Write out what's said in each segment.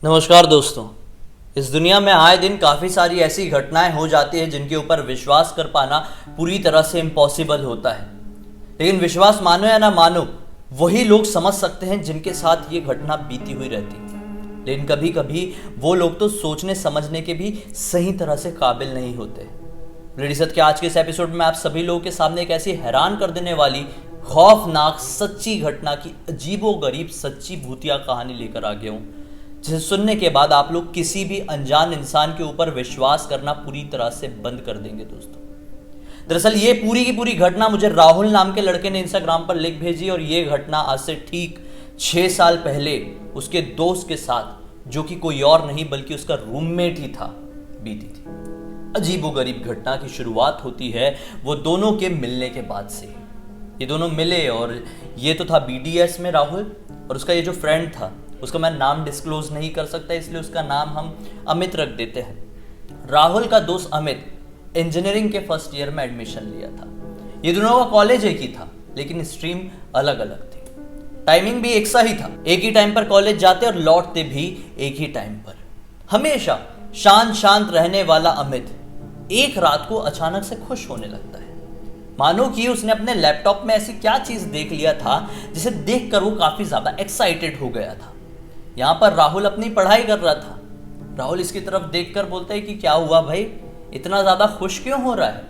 नमस्कार दोस्तों। इस दुनिया में आए दिन काफ़ी सारी ऐसी घटनाएं हो जाती हैं जिनके ऊपर विश्वास कर पाना पूरी तरह से इम्पॉसिबल होता है। लेकिन विश्वास मानो या ना मानो, वही लोग समझ सकते हैं जिनके साथ ये घटना बीती हुई रहती है। लेकिन कभी कभी वो लोग तो सोचने समझने के भी सही तरह से काबिल नहीं होते। रिसर्च के आज के इस एपिसोड में आप सभी लोगों के सामने एक ऐसी हैरान कर देने वाली, खौफनाक सच्ची घटना की अजीबोगरीब सच्ची भूतिया कहानी लेकर आ गया हूँ, जिसे सुनने के बाद आप लोग किसी भी अनजान इंसान के ऊपर विश्वास करना पूरी तरह से बंद कर देंगे। दोस्तों, दरअसल ये पूरी की पूरी घटना मुझे राहुल नाम के लड़के ने इंस्टाग्राम पर लिख भेजी और ये घटना आज से ठीक 6 साल पहले उसके दोस्त के साथ, जो कि कोई और नहीं बल्कि उसका रूममेट ही था, बीती थी। अजीबोगरीब घटना की शुरुआत होती है वो दोनों के मिलने के बाद से। ये दोनों मिले और ये तो था BDS में राहुल, और उसका ये जो फ्रेंड था उसका मैं नाम डिस्क्लोज नहीं कर सकता, इसलिए उसका नाम हम अमित रख देते हैं। राहुल का दोस्त अमित इंजीनियरिंग के फर्स्ट ईयर में एडमिशन लिया था। ये दोनों का कॉलेज एक ही था, लेकिन स्ट्रीम अलग अलग थी। टाइमिंग भी एक सा ही था, एक ही टाइम पर कॉलेज जाते और लौटते भी एक ही टाइम पर। हमेशा शांत रहने वाला अमित एक रात को अचानक से खुश होने लगता है, मानो कि उसने अपने लैपटॉप में ऐसी क्या चीज देख लिया था जिसे देखकर वो काफी ज्यादा एक्साइटेड हो गया था। यहाँ पर राहुल अपनी पढ़ाई कर रहा था। राहुल इसकी तरफ देखकर बोलता है कि क्या हुआ भाई, इतना ज्यादा खुश क्यों हो रहा है?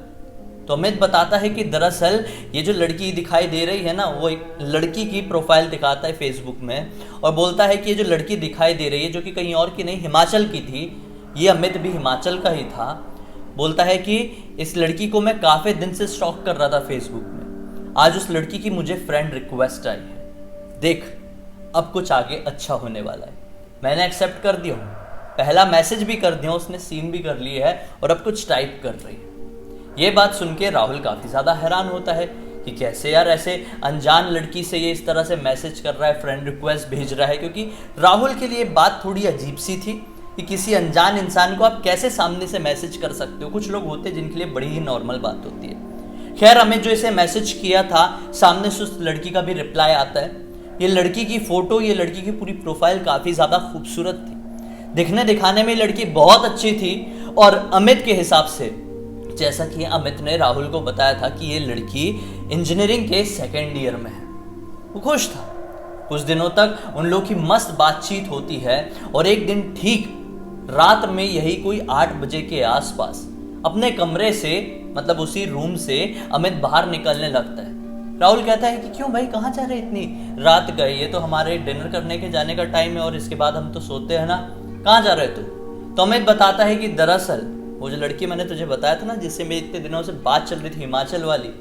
तो अमित बताता है कि दरअसल ये जो लड़की दिखाई दे रही है ना, वो एक लड़की की प्रोफाइल दिखाता है फेसबुक में और बोलता है कि ये जो लड़की दिखाई दे रही है, जो कि कहीं और की नहीं हिमाचल की थी, ये अमित भी हिमाचल का ही था। बोलता है कि इस लड़की को मैं काफी दिन से स्टॉक कर रहा था फेसबुक में। आज उस लड़की की मुझे फ्रेंड रिक्वेस्ट आई है, देख अब कुछ आगे अच्छा होने वाला है। मैंने एक्सेप्ट कर दिया हूँ, पहला मैसेज भी कर दिया, उसने सीन भी कर लिया है और अब कुछ टाइप कर रही है। ये बात सुन के राहुल काफी ज्यादा हैरान होता है कि कैसे यार ऐसे अनजान लड़की से ये इस तरह से मैसेज कर रहा है, फ्रेंड रिक्वेस्ट भेज रहा है, क्योंकि राहुल के लिए बात थोड़ी अजीब सी थी कि किसी अनजान इंसान को आप कैसे सामने से मैसेज कर सकते हो। कुछ लोग होते हैं जिनके लिए बड़ी ही नॉर्मल बात होती है। खैर, हमें जो इसे मैसेज किया था, सामने से उस लड़की का भी रिप्लाई आता है। ये लड़की की फोटो, ये लड़की की पूरी प्रोफाइल काफी ज्यादा खूबसूरत थी, दिखने दिखाने में लड़की बहुत अच्छी थी। और अमित के हिसाब से, जैसा कि अमित ने राहुल को बताया था कि ये लड़की इंजीनियरिंग के 2nd ईयर में है, वो खुश था। कुछ दिनों तक उन लोग की मस्त बातचीत होती है और एक दिन ठीक रात में यही कोई 8 बजे के आसपास अपने कमरे से, मतलब उसी रूम से, अमित बाहर निकलने लगता है। राहुल कहता है कि क्यों भाई, कहाँ जा रहे, इतनी रात गए, ये तो हमारे डिनर करने के जाने का टाइम है और इसके बाद हम तो सोते हैं ना, कहाँ जा रहे तुम? तो अमित बताता है कि दरअसल वो जो लड़की मैंने तुझे बताया था ना, जिससे मेरी इतने दिनों से बात चल रही थी, हिमाचल वाली,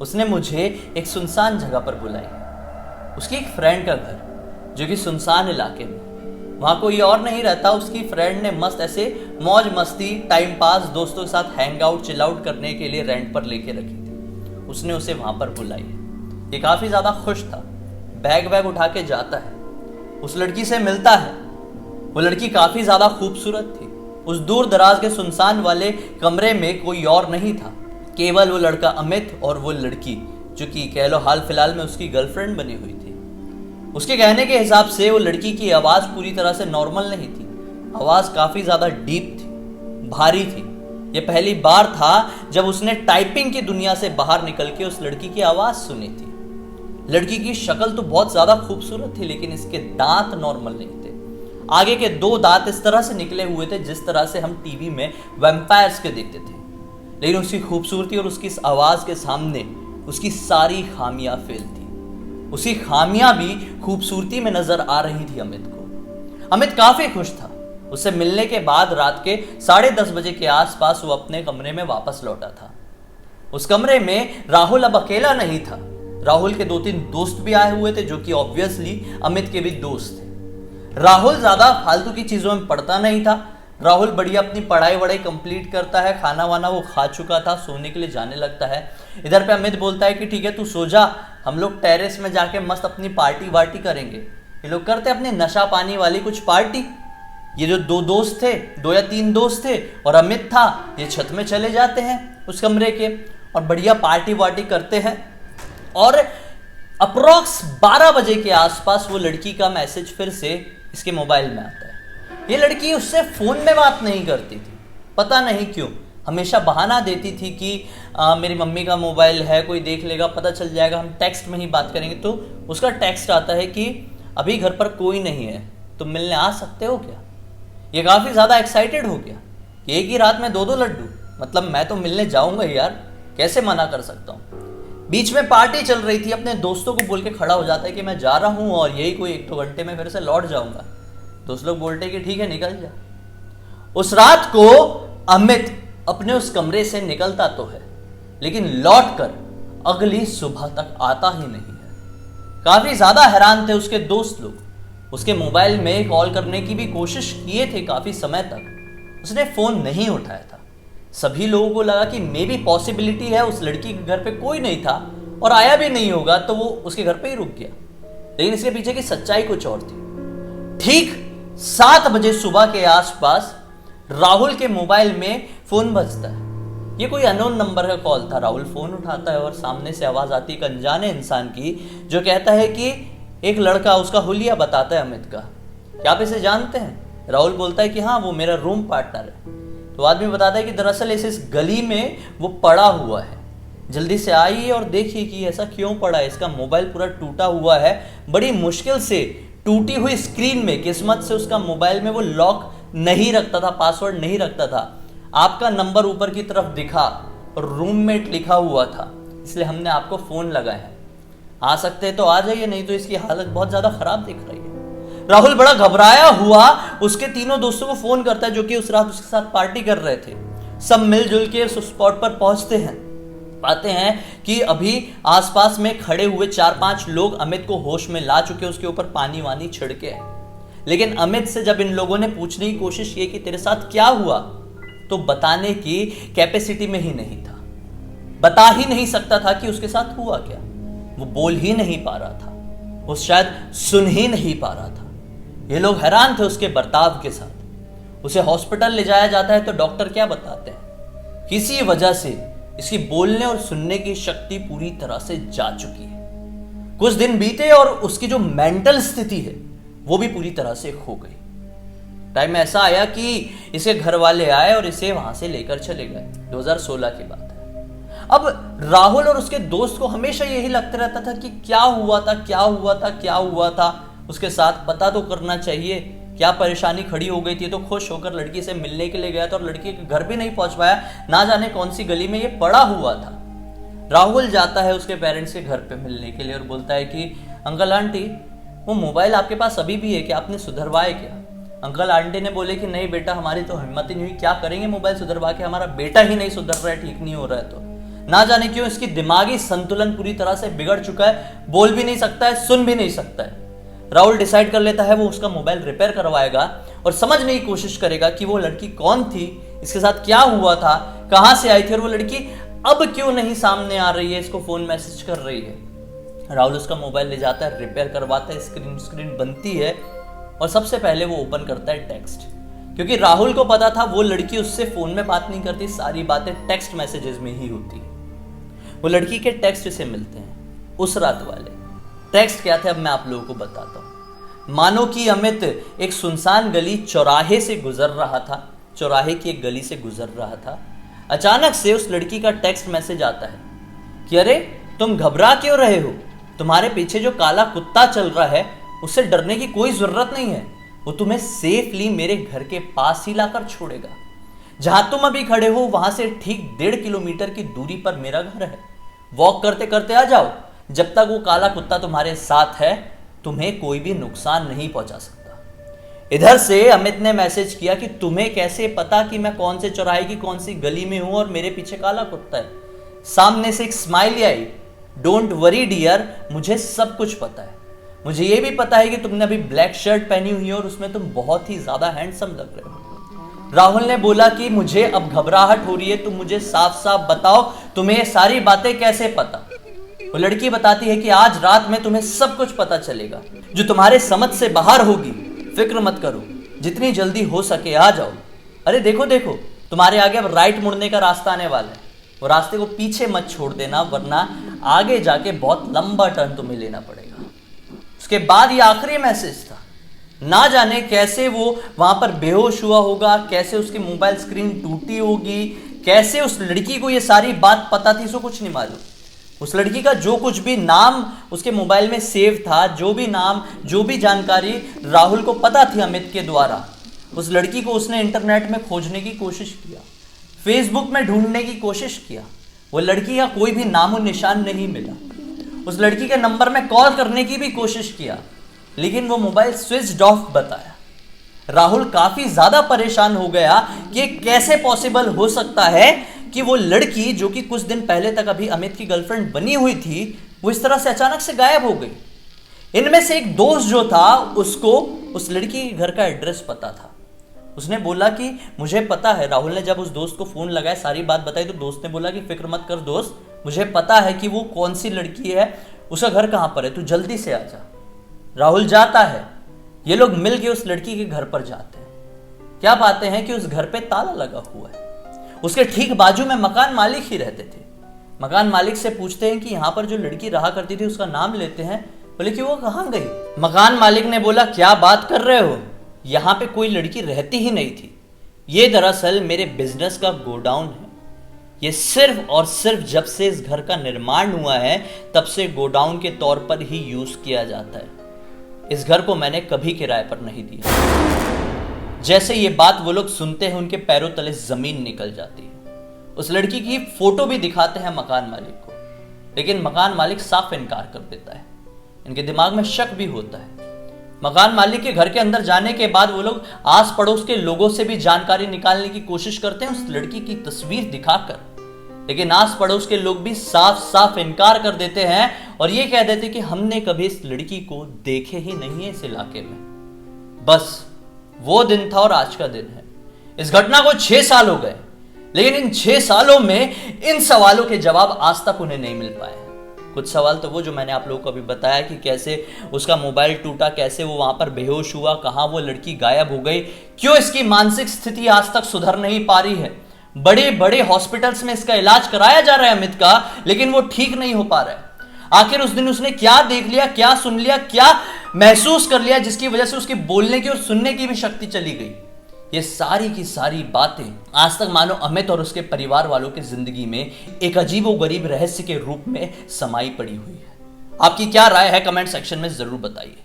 उसने मुझे एक सुनसान जगह पर बुलाई। उसकी एक फ्रेंड का घर, जो कि सुनसान इलाके में, वहाँ कोई और नहीं रहता। उसकी फ्रेंड ने मस्त ऐसे मौज मस्ती, टाइम पास, दोस्तों के साथ हैंग आउट, चिल आउट करने के लिए रेंट पर लेके रखी थी। उसने उसे वहाँ पर बुलाई है। ये काफ़ी ज़्यादा खुश था, बैग वैग उठा के जाता है, उस लड़की से मिलता है। वो लड़की काफ़ी ज़्यादा खूबसूरत थी। उस दूर दराज के सुनसान वाले कमरे में कोई और नहीं था, केवल वो लड़का अमित और वो लड़की, जो कि कह लो हाल फिलहाल में उसकी गर्लफ्रेंड बनी हुई थी। उसके कहने के हिसाब से वो लड़की की आवाज़ पूरी तरह से नॉर्मल नहीं थी, आवाज़ काफ़ी ज़्यादा डीप थी, भारी थी। ये पहली बार था जब उसने टाइपिंग की दुनिया से बाहर निकल के उस लड़की की आवाज़ सुनी थी। लड़की की शक्ल तो बहुत ज़्यादा खूबसूरत थी, लेकिन इसके दांत नॉर्मल नहीं थे। आगे के 2 दांत इस तरह से निकले हुए थे जिस तरह से हम टीवी में वैम्पायर्स के देखते थे। लेकिन उसकी खूबसूरती और उसकी इस आवाज़ के सामने उसकी सारी खामियां फेल थी। उसकी खामियां भी खूबसूरती में नजर आ रही थी अमित को। अमित काफी खुश था। उससे मिलने के बाद रात के 10:30 बजे के आसपास वो अपने कमरे में वापस लौटा था। उस कमरे में राहुल अब अकेला नहीं था, राहुल के 2-3 दोस्त भी आए हुए थे, जो कि ऑब्वियसली अमित के भी दोस्त थे। राहुल ज्यादा फालतू की चीजों में पड़ता नहीं था। राहुल बढ़िया अपनी पढ़ाई वढ़ाई कंप्लीट करता है, खाना वाना वो खा चुका था, सोने के लिए जाने लगता है। इधर पे अमित बोलता है कि ठीक है तू सो जा, हम लोग टेरेस में जाके मस्त अपनी पार्टी वार्टी करेंगे। ये लोग करते अपनी नशा पानी वाली कुछ पार्टी। ये जो 2 दोस्त थे, 2 या 3 दोस्त थे और अमित था, ये छत में चले जाते हैं उस कमरे के और बढ़िया पार्टी वार्टी करते हैं। और अप्रोक्स 12 बजे के आसपास वो लड़की का मैसेज फिर से इसके मोबाइल में आता है। ये लड़की उससे फोन में बात नहीं करती थी, पता नहीं क्यों। हमेशा बहाना देती थी कि मेरी मम्मी का मोबाइल है, कोई देख लेगा, पता चल जाएगा, हम टेक्स्ट में ही बात करेंगे। तो उसका टेक्स्ट आता है कि अभी घर पर कोई नहीं है, तुम मिलने आ सकते हो क्या। ये काफ़ी ज़्यादा एक्साइटेड हो गया कि एक ही रात में 2-2 लड्डू, मतलब मैं तो मिलने जाऊंगा यार, कैसे मना कर सकता हूँ। बीच में पार्टी चल रही थी, अपने दोस्तों को बोल के खड़ा हो जाता है कि मैं जा रहा हूँ और यही कोई 1-2 घंटे में फिर से लौट जाऊंगा। दोस्त लोग बोलते कि ठीक है निकल जा। उस रात को अमित अपने उस कमरे से निकलता तो है, लेकिन लौट कर अगली सुबह तक आता ही नहीं है। काफी ज्यादा हैरान थे उसके दोस्त लोग। उसके मोबाइल में कॉल करने की भी कोशिश किए थे काफी समय तक, उसने फोन नहीं उठाया था। सभी लोगों को लगा कि मे बी पॉसिबिलिटी है उस लड़की के घर पे कोई नहीं था और आया भी नहीं होगा, तो वो उसके घर पे ही रुक गया। लेकिन इसके पीछे की सच्चाई कुछ और थी। ठीक 7 बजे सुबह के आसपास राहुल के मोबाइल में फोन बजता है। ये कोई अननोन नंबर का कॉल था। राहुल फोन उठाता है और सामने से आवाज आती है एक अनजाने इंसान की, जो कहता है कि एक लड़का उसका हुलिया बताता है अमित का, क्या आप इसे जानते हैं। राहुल बोलता है कि हाँ, वो मेरा रूम पार्टनर है। तो आदमी बताता है कि दरअसल इस गली में वो पड़ा हुआ है, जल्दी से आइए और देखिए कि ऐसा क्यों पड़ा है। इसका मोबाइल पूरा टूटा हुआ है, बड़ी मुश्किल से टूटी हुई स्क्रीन में, किस्मत से उसका मोबाइल में वो लॉक नहीं रखता था, पासवर्ड नहीं रखता था। आपका नंबर ऊपर की तरफ दिखा और रूममेट लिखा हुआ था, इसलिए हमने आपको फोन लगाया है। आ सकते हैं तो आ जाइए, नहीं तो इसकी हालत बहुत ज्यादा खराब दिख रही है। राहुल बड़ा घबराया हुआ उसके तीनों दोस्तों को फोन करता है जो कि उस रात उसके साथ पार्टी कर रहे थे। सब मिलजुल के उस स्पॉट पर पहुंचते हैं, पाते हैं कि अभी आसपास में खड़े हुए 4-5 लोग अमित को होश में ला चुके, उसके ऊपर पानी वानी छिड़के है। लेकिन अमित से जब इन लोगों ने पूछने की कोशिश की कि तेरे साथ क्या हुआ, तो बताने की कैपेसिटी में ही नहीं था, बता ही नहीं सकता था कि उसके साथ हुआ क्या। वो बोल ही नहीं पा रहा था, वो शायद सुन ही नहीं पा रहा था। ये लोग हैरान थे उसके बर्ताव के साथ। उसे हॉस्पिटल ले जाया जाता है तो डॉक्टर क्या बताते हैं, किसी वजह से इसकी बोलने और सुनने की शक्ति पूरी तरह से जा चुकी है। कुछ दिन बीते और उसकी जो मेंटल स्थिति है वो भी पूरी तरह से खो गई। टाइम ऐसा आया कि इसे घर वाले आए और इसे वहां से लेकर चले गए। 2016 की बात है। अब राहुल और उसके दोस्त को हमेशा यही लगता रहता था कि क्या हुआ था, क्या हुआ था, क्या हुआ था उसके साथ, पता तो करना चाहिए, क्या परेशानी खड़ी हो गई थी। तो खुश होकर लड़की से मिलने के लिए गया था और लड़की के घर भी नहीं पहुंच पाया, ना जाने कौन सी गली में ये पड़ा हुआ था। राहुल जाता है उसके पेरेंट्स के घर पे मिलने के लिए और बोलता है कि अंकल आंटी, वो मोबाइल आपके पास अभी भी है क्या, आपने सुधरवाए क्या। अंकल आंटी ने बोले कि नहीं बेटा, हमारी तो हिम्मत ही नहीं हुई, क्या करेंगे मोबाइल सुधरवा के, हमारा बेटा ही नहीं सुधर रहा है, ठीक नहीं हो रहा है। तो ना जाने क्यों इसकी दिमागी संतुलन पूरी तरह से बिगड़ चुका है, बोल भी नहीं सकता है, सुन भी नहीं सकता है। राहुल डिसाइड कर लेता है वो उसका मोबाइल रिपेयर करवाएगा और समझने की कोशिश करेगा कि वो लड़की कौन थी, इसके साथ क्या हुआ था, कहां से आई थी और वो लड़की अब क्यों नहीं सामने आ रही है, इसको फोन मैसेज कर रही है। राहुल उसका मोबाइल ले जाता है, रिपेयर करवाता है, स्क्रीन बनती है और सबसे पहले वो ओपन करता है टेक्स्ट, क्योंकि राहुल को पता था वो लड़की उससे फोन में बात नहीं करती, सारी बातें टेक्स्ट मैसेजेस में ही होती है। वो लड़की के टेक्स्ट से मिलते हैं उस रात वाले। टेक्स्ट क्या थे अब मैं आप लोगों को बताता हूं। मानो कि अमित एक सुनसान गली चौराहे से गुजर रहा था, चौराहे की एक गली से गुजर रहा था। अचानक से उस लड़की का टेक्स्ट मैसेज आता है कि अरे तुम घबरा क्यों रहे हो, तुम्हारे पीछे जो काला कुत्ता चल रहा है उससे डरने की कोई जरूरत नहीं है, वो तुम्हें सेफली मेरे घर के पास ही लाकर छोड़ेगा। जहां तुम अभी खड़े हो वहां से ठीक 1.5 किलोमीटर की दूरी पर मेरा घर है, वॉक करते करते आ जाओ। जब तक वो काला कुत्ता तुम्हारे साथ है तुम्हें कोई भी नुकसान नहीं पहुंचा सकता। इधर से अमित ने मैसेज किया कि तुम्हें कैसे पता कि मैं कौन से चौराहे की कौन सी गली में हूं और मेरे पीछे काला कुत्ता है। सामने से एक स्माइली आई, डोंट वरी डियर, मुझे सब कुछ पता है। मुझे ये भी पता है कि तुमने अभी ब्लैक शर्ट पहनी हुई है और उसमें तुम बहुत ही ज्यादा हैंडसम लग रहे हो। राहुल ने बोला कि मुझे अब घबराहट हो रही है, तुम मुझे साफ साफ बताओ तुम्हें ये सारी बातें कैसे पता। वो लड़की बताती है कि आज रात में तुम्हें सब कुछ पता चलेगा जो तुम्हारे समझ से बाहर होगी। फिक्र मत करो, जितनी जल्दी हो सके आ जाओ। अरे देखो देखो, तुम्हारे आगे अब राइट मुड़ने का रास्ता आने वाला है, वो रास्ते को पीछे मत छोड़ देना, वरना आगे जाके बहुत लंबा टर्न तुम्हें लेना पड़ेगा। उसके बाद ये आखिरी मैसेज था ना जाने कैसे वो वहां पर बेहोश हुआ होगा, कैसे उसकी मोबाइल स्क्रीन टूटी होगी, कैसे उस लड़की को ये सारी बात पता थी, इसको कुछ नहीं मालूम। उस लड़की का जो कुछ भी नाम उसके मोबाइल में सेव था, जो भी नाम, जो भी जानकारी राहुल को पता थी अमित के द्वारा, उस लड़की को उसने इंटरनेट में खोजने की कोशिश किया, फेसबुक में ढूंढने की कोशिश किया। वो लड़की का कोई भी नामो निशान नहीं मिला। उस लड़की के नंबर में कॉल करने की भी कोशिश किया, लेकिन वो मोबाइल स्विच्ड ऑफ बताया। राहुल काफी ज्यादा परेशान हो गया कि कैसे पॉसिबल हो सकता है कि वो लड़की जो कि कुछ दिन पहले तक अभी अमित की गर्लफ्रेंड बनी हुई थी, वो इस तरह से अचानक से गायब हो गई। इनमें से एक दोस्त जो था, उसको उस लड़की के घर का एड्रेस पता था। उसने बोला कि मुझे पता है। राहुल ने जब उस दोस्त को फोन लगाया, सारी बात बताई, तो दोस्त ने बोला कि फिक्र मत कर दोस्त, मुझे पता है कि वो कौन सी लड़की है, उसका घर कहां पर है, तू जल्दी से आ जा। राहुल जाता है, ये लोग मिलके उस लड़की के घर पर जाते हैं। क्या पाते हैं कि उस घर पे ताला लगा हुआ है। उसके ठीक बाजू में मकान मालिक ही रहते थे। मकान मालिक से पूछते हैं कि यहाँ पर जो लड़की रहा करती थी उसका नाम लेते हैं। बोले कि वो कहाँ गई। मकान मालिक ने बोला क्या बात कर रहे हो, यहाँ पे कोई लड़की रहती ही नहीं थी, ये दरअसल मेरे बिजनेस का गोडाउन है। ये सिर्फ और सिर्फ जब से इस घर का निर्माण हुआ है तब से गोडाउन के तौर पर ही यूज किया जाता है। इस घर को मैंने कभी किराए पर नहीं दिया। जैसे ये बात वो लोग सुनते हैं, उनके पैरों तले जमीन निकल जाती है। उस लड़की की फोटो भी दिखाते हैं मकान मालिक को, लेकिन मकान मालिक साफ इनकार कर देता है। इनके दिमाग में शक भी होता है। मकान मालिक के घर के अंदर जाने के बाद वो लोग आस पड़ोस के लोगों से भी जानकारी निकालने की कोशिश करते हैं उस लड़की की तस्वीर दिखाकर, लेकिन आस पड़ोस के लोग भी साफ साफ इनकार कर देते हैं और ये कह देते कि हमने कभी इस लड़की को देखे ही नहीं है इस इलाके में। बस वो दिन था और आज का दिन है। इस घटना को 6 साल हो गए, लेकिन इन 6 सालों में इन सवालों के जवाब आज तक उन्हें नहीं मिल पाए। कुछ सवाल तो वो जो मैंने आप लोगों को अभी बताया कि कैसे उसका मोबाइल टूटा, कैसे वो वहां पर बेहोश हुआ, कहां वो लड़की गायब हो गई, क्यों इसकी मानसिक स्थिति आज तक सुधर नहीं पा रही है। बड़े बड़े हॉस्पिटल्स में इसका इलाज कराया जा रहा है अमित का, लेकिन वो ठीक नहीं हो पा रहा है। आखिर उस दिन उसने क्या देख लिया, क्या सुन लिया, क्या महसूस कर लिया जिसकी वजह से उसकी बोलने की और सुनने की भी शक्ति चली गई। ये सारी की सारी बातें आज तक मानो अमित और उसके परिवार वालों की जिंदगी में एक अजीबोगरीब रहस्य के रूप में समाई पड़ी हुई है। आपकी क्या राय है कमेंट सेक्शन में जरूर बताइए।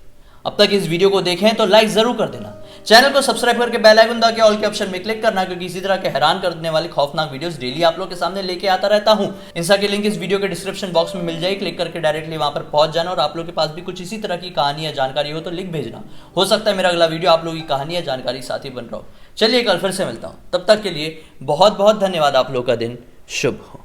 अब तक इस वीडियो को देखें तो लाइक जरूर कर देना, चैनल को सब्सक्राइब करके बेल आइकन दबा के ऑल के ऑप्शन में क्लिक करना, क्योंकि इसी तरह के हैरान कर देने वाले खौफनाक वीडियोस डेली आप लोग के सामने लेके आता रहता हूं। इंस्टा की लिंक इस वीडियो के डिस्क्रिप्शन बॉक्स में मिल जाएगी, क्लिक करके डायरेक्टली वहां पर पहुंच जाना। और आप लोग के पास भी कुछ इसी तरह की कहानी या जानकारी हो तो लिख भेजना, हो सकता है मेरा अगला वीडियो आप लोगों की कहानी या जानकारी साथ ही बन रहा हो। चलिए कल फिर से मिलता हूं, तब तक के लिए बहुत बहुत धन्यवाद। आप लोग का दिन शुभ हो।